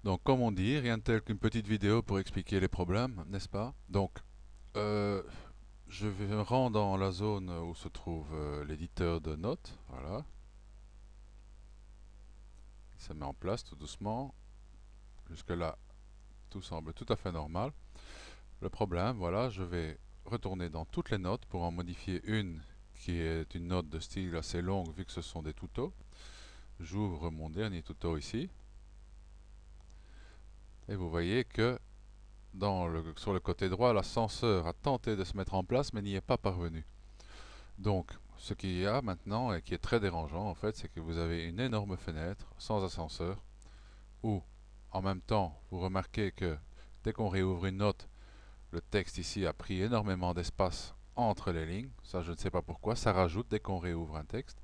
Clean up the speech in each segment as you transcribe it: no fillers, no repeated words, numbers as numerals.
Donc, comme on dit, rien de tel qu'une petite vidéo pour expliquer les problèmes, n'est-ce pas? Donc, euh, je me rends dans la zone où se trouve l'éditeur de notes. Voilà, il se met en place tout doucement. Jusque-là, tout semble tout à fait normal. Le problème, voilà, je vais retourner dans toutes les notes pour en modifier une qui est une note de style assez longue vu que ce sont des tutos. J'ouvre mon dernier tuto ici et vous voyez que sur le côté droit, l'ascenseur a tenté de se mettre en place mais n'y est pas parvenu. Donc, ce qu'il y a maintenant et qui est très dérangeant en fait, c'est que vous avez une énorme fenêtre sans ascenseur où, en même temps, vous remarquez que dès qu'on réouvre une note, le texte ici a pris énormément d'espace entre les lignes. Ça, je ne sais pas pourquoi. Ça rajoute dès qu'on réouvre un texte.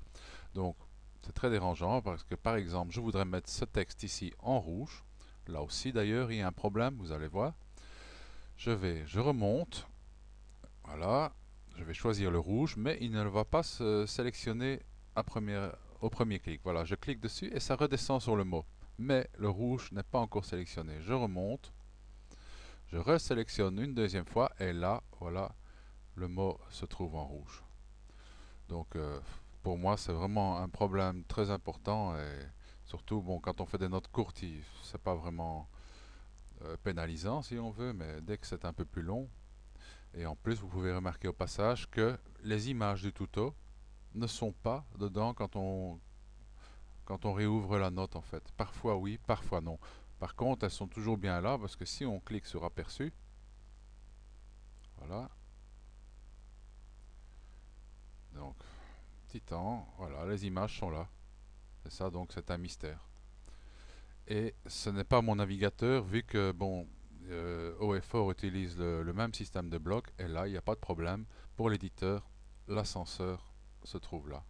Donc, c'est très dérangeant parce que, par exemple, je voudrais mettre ce texte ici en rouge. Là aussi, d'ailleurs, il y a un problème, vous allez voir. Je remonte. Voilà. Je vais choisir le rouge, mais il ne va pas se sélectionner au premier clic. Voilà, je clique dessus et ça redescend sur le mot. Mais le rouge n'est pas encore sélectionné. Je remonte, je resélectionne une deuxième fois et là, voilà, le mot se trouve en rouge. Donc, pour moi, c'est vraiment un problème très important et surtout, bon, quand on fait des notes courtes, c'est pas vraiment pénalisant si on veut, mais dès que c'est un peu plus long, et en plus, vous pouvez remarquer au passage que les images du tuto ne sont pas dedans quand on réouvre la note en fait. Parfois oui, parfois non. Par contre, elles sont toujours bien là parce que si on clique sur aperçu, voilà, donc petit temps, voilà, les images sont là. C'est ça, donc c'est un mystère. Et ce n'est pas mon navigateur vu que bon, OFOR utilise le même système de bloc et là il n'y a pas de problème. Pour l'éditeur, l'ascenseur se trouve là.